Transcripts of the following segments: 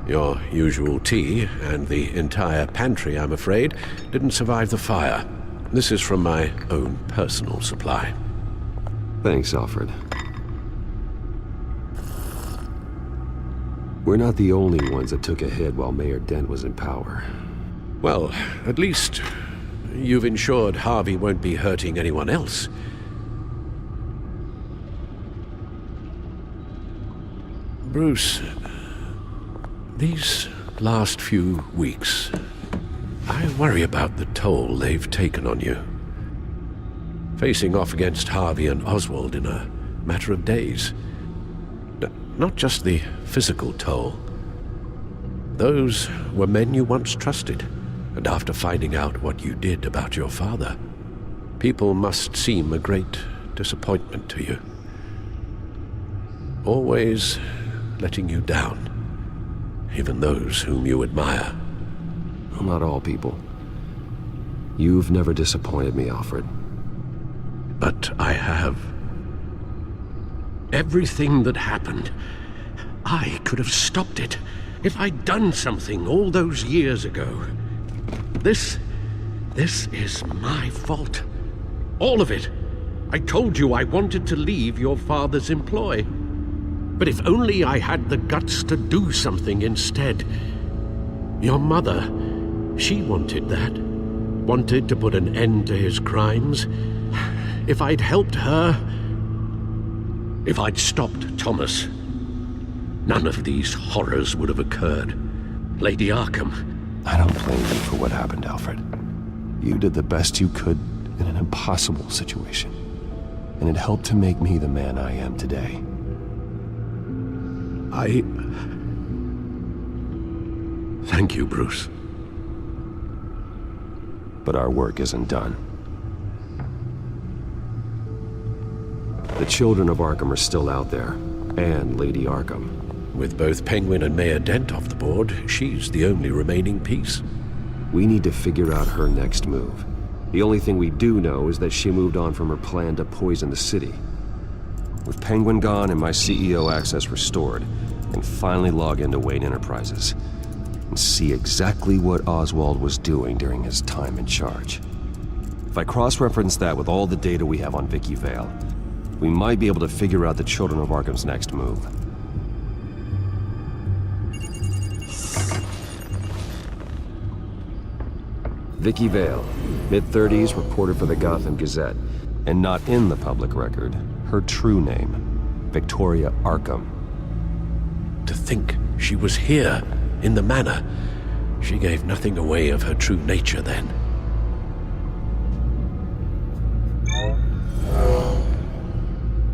Your usual tea and the entire pantry, I'm afraid, didn't survive the fire. This is from my own personal supply. Thanks, Alfred. We're not the only ones that took a hit while Mayor Dent was in power. Well, at least you've ensured Harvey won't be hurting anyone else. Bruce, these last few weeks, I worry about the toll they've taken on you. Facing off against Harvey and Oswald in a matter of days. Not just the physical toll. Those were men you once trusted, and after finding out what you did about your father, people must seem a great disappointment to you. Always letting you down, even those whom you admire. Well, not all people. You've never disappointed me, Alfred. But I have. Everything that happened, I could have stopped it if I'd done something all those years ago. This is my fault. All of it. I told you I wanted to leave your father's employ. But if only I had the guts to do something instead. Your mother, she wanted that. Wanted to put an end to his crimes. If I'd helped her, if I'd stopped Thomas, none of these horrors would have occurred. Lady Arkham. I don't blame you for what happened, Alfred. You did the best you could in an impossible situation. And it helped to make me the man I am today. Thank you, Bruce. But our work isn't done. The children of Arkham are still out there, and Lady Arkham. With both Penguin and Mayor Dent off the board, she's the only remaining piece. We need to figure out her next move. The only thing we do know is that she moved on from her plan to poison the city. With Penguin gone and my CEO access restored, I can finally log into Wayne Enterprises and see exactly what Oswald was doing during his time in charge. If I cross-reference that with all the data we have on Vicky Vale, we might be able to figure out the Children of Arkham's next move. Vicky Vale, mid-30s, reporter for the Gotham Gazette, and not in the public record, her true name, Victoria Arkham. To think she was here, in the manor. She gave nothing away of her true nature then.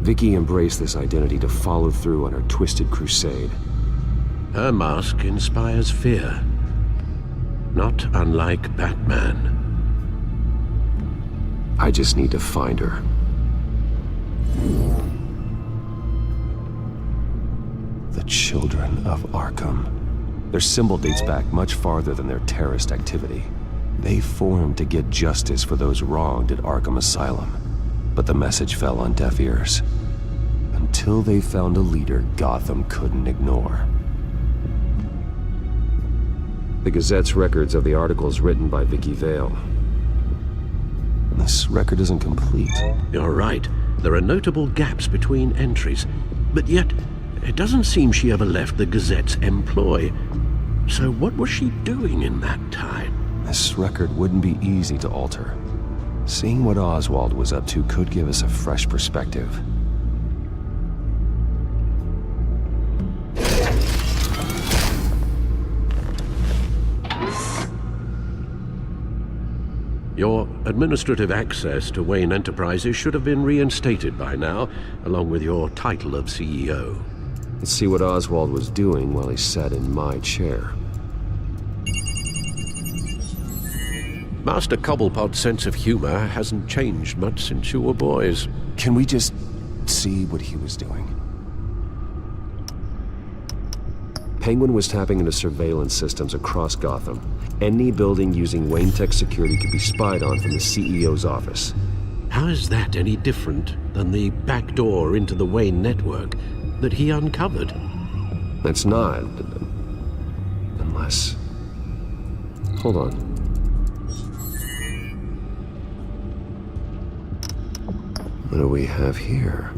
Vicky embraced this identity to follow through on her twisted crusade. Her mask inspires fear. Not unlike Batman. I just need to find her. The Children of Arkham. Their symbol dates back much farther than their terrorist activity. They formed to get justice for those wronged at Arkham Asylum. But the message fell on deaf ears. Until they found a leader Gotham couldn't ignore. The Gazette's records of the articles written by Vicky Vale. This record isn't complete. You're right. There are notable gaps between entries. But yet, it doesn't seem she ever left the Gazette's employ. So what was she doing in that time? This record wouldn't be easy to alter. Seeing what Oswald was up to could give us a fresh perspective. Your administrative access to Wayne Enterprises should have been reinstated by now, along with your title of CEO. Let's see what Oswald was doing while he sat in my chair. Master Cobblepot's sense of humor hasn't changed much since you were boys. Can we just see what he was doing? Penguin was tapping into surveillance systems across Gotham. Any building using Wayne Tech security could be spied on from the CEO's office. How is that any different than the back door into the Wayne network that he uncovered? That's not. Unless... Hold on. What do we have here?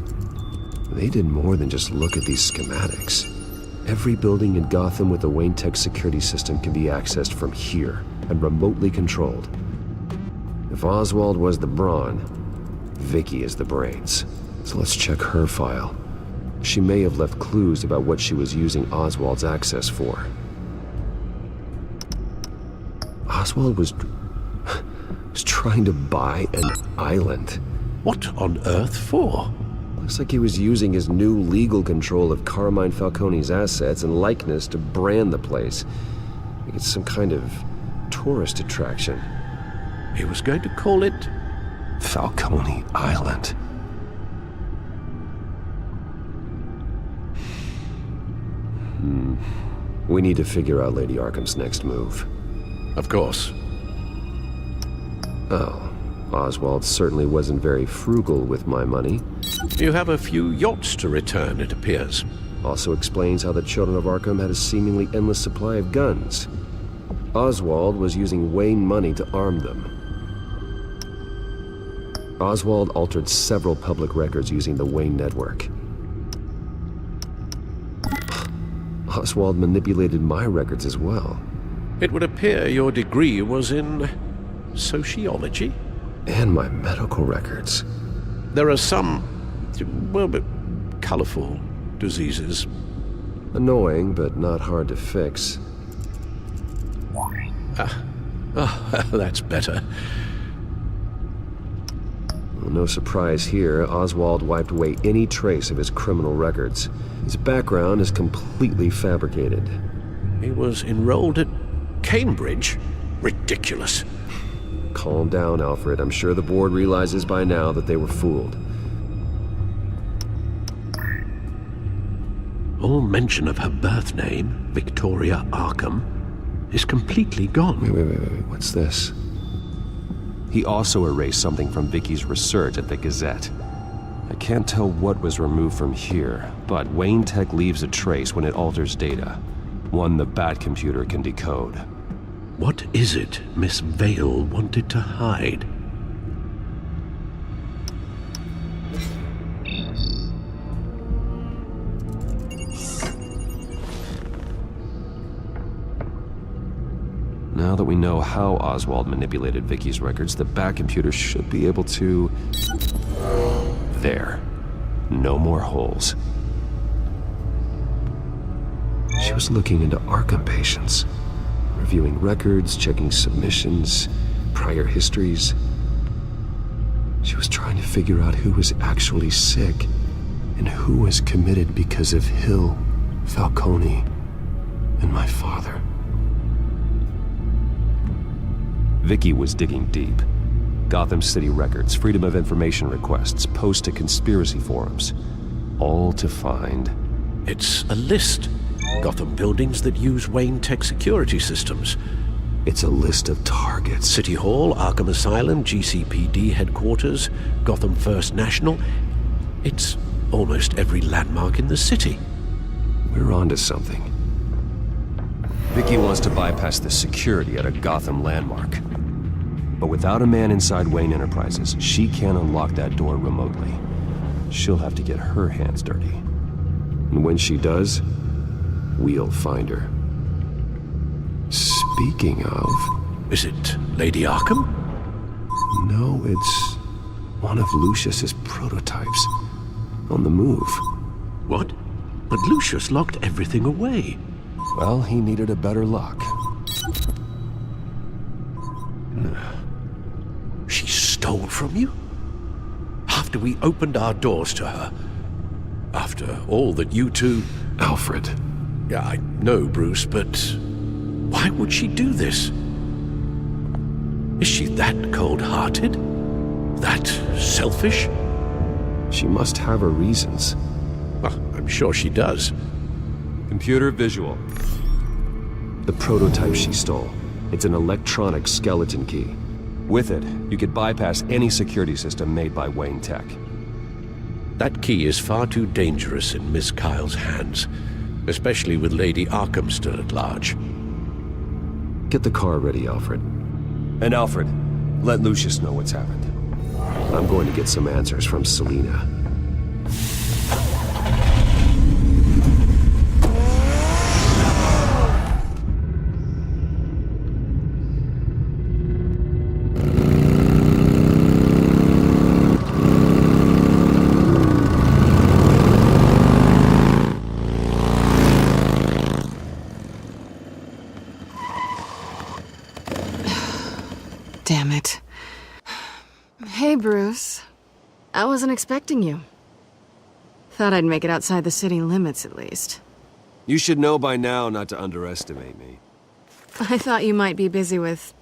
They did more than just look at these schematics. Every building in Gotham with a Wayne Tech security system can be accessed from here and remotely controlled. If Oswald was the brawn, Vicky is the brains. So let's check her file. She may have left clues about what she was using Oswald's access for. Oswald was trying to buy an island. What on earth for? Looks like he was using his new legal control of Carmine Falcone's assets and likeness to brand the place. Like it's some kind of tourist attraction. He was going to call it Falcone Island. We need to figure out Lady Arkham's next move. Of course. Oh, Oswald certainly wasn't very frugal with my money. You have a few yachts to return, it appears. Also explains how the Children of Arkham had a seemingly endless supply of guns. Oswald was using Wayne money to arm them. Oswald altered several public records using the Wayne network. Oswald manipulated my records as well. It would appear your degree was in sociology? And my medical records. There are some, well, but colorful diseases. Annoying, but not hard to fix. That's better. Well, no surprise here, Oswald wiped away any trace of his criminal records. His background is completely fabricated. He was enrolled at Cambridge? Ridiculous. Calm down, Alfred. I'm sure the board realizes by now that they were fooled. All mention of her birth name, Victoria Arkham, is completely gone. Wait. What's this? He also erased something from Vicky's research at the Gazette. I can't tell what was removed from here, but Wayne Tech leaves a trace when it alters data. One the Bat computer can decode. What is it Miss Vale wanted to hide? Now that we know how Oswald manipulated Vicky's records, the Bat computer should be able to... There. No more holes. She was looking into Arkham patients, reviewing records, checking submissions, prior histories. She was trying to figure out who was actually sick and who was committed because of Hill, Falcone, and my father. Vicky was digging deep. Gotham City records, Freedom of Information requests, posts to conspiracy forums. All to find... It's a list. Gotham buildings that use Wayne Tech security systems. It's a list of targets. City Hall, Arkham Asylum, GCPD headquarters, Gotham First National. It's almost every landmark in the city. We're onto something. Vicky wants to bypass the security at a Gotham landmark. But without a man inside Wayne Enterprises, she can't unlock that door remotely. She'll have to get her hands dirty. And when she does, we'll find her. Speaking of... Is it Lady Arkham? No, it's one of Lucius's prototypes. On the move. What? But Lucius locked everything away. Well, he needed a better lock. She stole from you? After we opened our doors to her? After all that you two... Alfred. Yeah, I know, Bruce, but why would she do this? Is she that cold-hearted? That selfish? She must have her reasons. Well, I'm sure she does. Computer visual. The prototype she stole. It's an electronic skeleton key. With it, you could bypass any security system made by Wayne Tech. That key is far too dangerous in Miss Kyle's hands, especially with Lady Arkham still at large. Get the car ready, Alfred. And Alfred, let Lucius know what's happened. I'm going to get some answers from Selina. Damn it. Hey, Bruce. I wasn't expecting you. Thought I'd make it outside the city limits, at least. You should know by now not to underestimate me. I thought you might be busy with,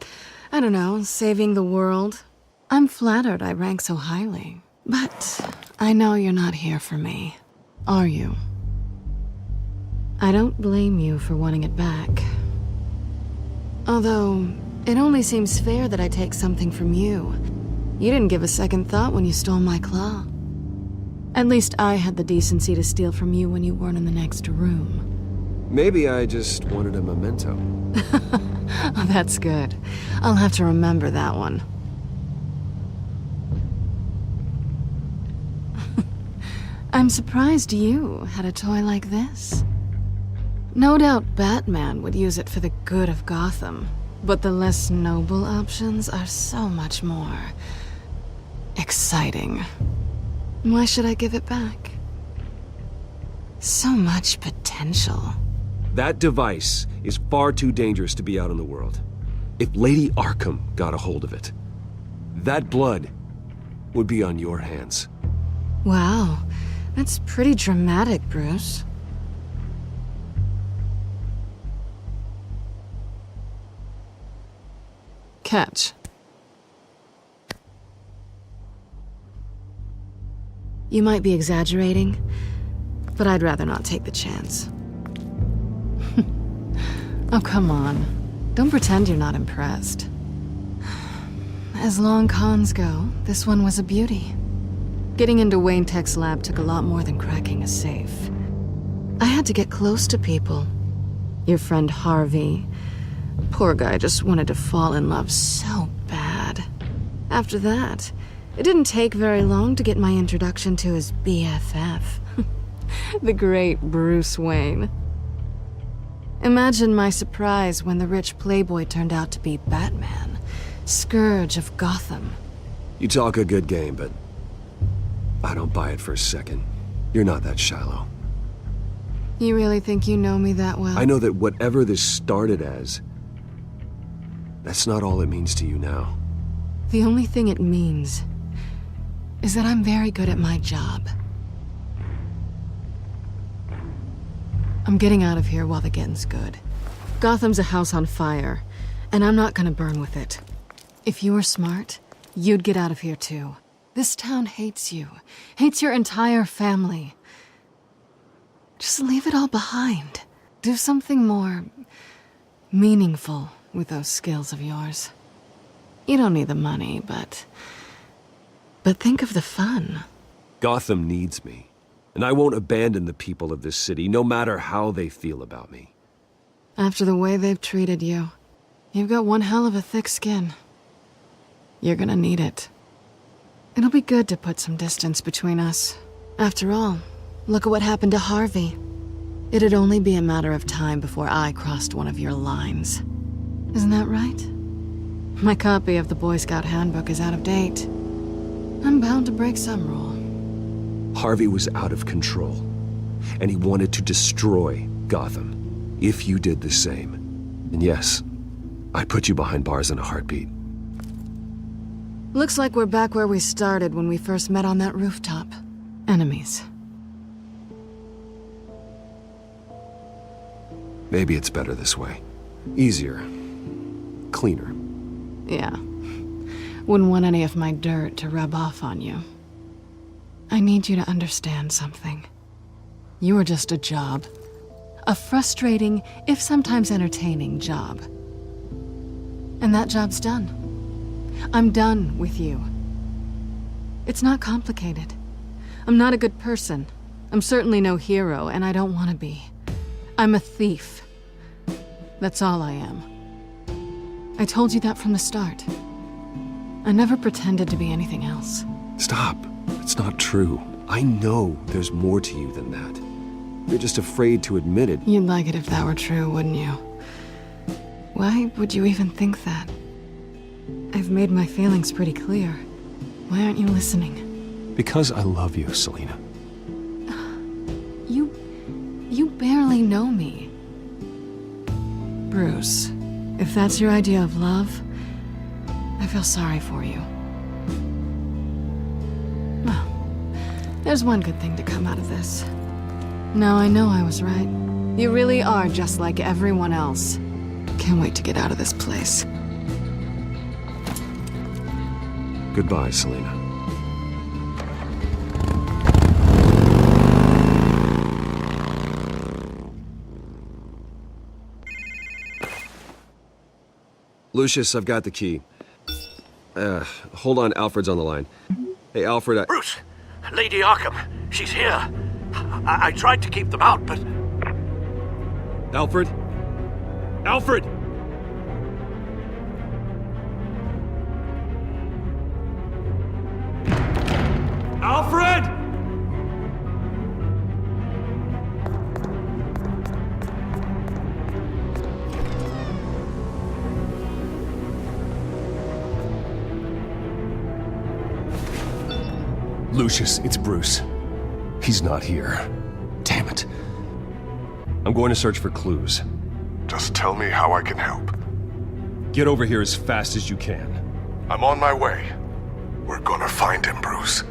I don't know, saving the world. I'm flattered I rank so highly. But I know you're not here for me, are you? I don't blame you for wanting it back. Although, it only seems fair that I take something from you. You didn't give a second thought when you stole my claw. At least I had the decency to steal from you when you weren't in the next room. Maybe I just wanted a memento. Oh, that's good. I'll have to remember that one. I'm surprised you had a toy like this. No doubt Batman would use it for the good of Gotham. But the less noble options are so much more exciting. Why should I give it back? So much potential. That device is far too dangerous to be out in the world. If Lady Arkham got a hold of it, that blood would be on your hands. Wow, that's pretty dramatic, Bruce. Catch. You might be exaggerating, but I'd rather not take the chance. Oh, come on. Don't pretend you're not impressed. As long cons go, this one was a beauty. Getting into Wayne Tech's lab took a lot more than cracking a safe. I had to get close to people. Your friend Harvey. Poor guy just wanted to fall in love so bad. After that, it didn't take very long to get my introduction to his BFF. The great Bruce Wayne. Imagine my surprise when the rich playboy turned out to be Batman, Scourge of Gotham. You talk a good game, but I don't buy it for a second. You're not that shallow. You really think you know me that well? I know that whatever this started as, that's not all it means to you now. The only thing it means is that I'm very good at my job. I'm getting out of here while the getting's good. Gotham's a house on fire, and I'm not gonna burn with it. If you were smart, you'd get out of here too. This town hates you, hates your entire family. Just leave it all behind. Do something more meaningful with those skills of yours. You don't need the money, but think of the fun. Gotham needs me, and I won't abandon the people of this city, no matter how they feel about me. After the way they've treated you, you've got one hell of a thick skin. You're gonna need it. It'll be good to put some distance between us. After all, look at what happened to Harvey. It'd only be a matter of time before I crossed one of your lines. Isn't that right? My copy of the Boy Scout Handbook is out of date. I'm bound to break some rule. Harvey was out of control, and he wanted to destroy Gotham. If you did the same, and yes, I'd put you behind bars in a heartbeat. Looks like we're back where we started when we first met on that rooftop. Enemies. Maybe it's better this way. Easier. Cleaner. Yeah. Wouldn't want any of my dirt to rub off on you. I need you to understand something. You are just a job. A frustrating, if sometimes entertaining, job. And that job's done. I'm done with you. It's not complicated. I'm not a good person. I'm certainly no hero, and I don't want to be. I'm a thief. That's all I am. I told you that from the start. I never pretended to be anything else. Stop. It's not true. I know there's more to you than that. You're just afraid to admit it. You'd like it if that were true, wouldn't you? Why would you even think that? I've made my feelings pretty clear. Why aren't you listening? Because I love you, Selina. You barely know me. Bruce, if that's your idea of love, I feel sorry for you. Well, there's one good thing to come out of this. Now I know I was right. You really are just like everyone else. Can't wait to get out of this place. Goodbye, Selina. Lucius, I've got the key. Hold on, Alfred's on the line. Hey, Alfred, Bruce! Lady Arkham, she's here. I tried to keep them out, but... Alfred? Alfred! Alfred! Lucius, it's Bruce. He's not here. Damn it. I'm going to search for clues. Just tell me how I can help. Get over here as fast as you can. I'm on my way. We're gonna find him, Bruce.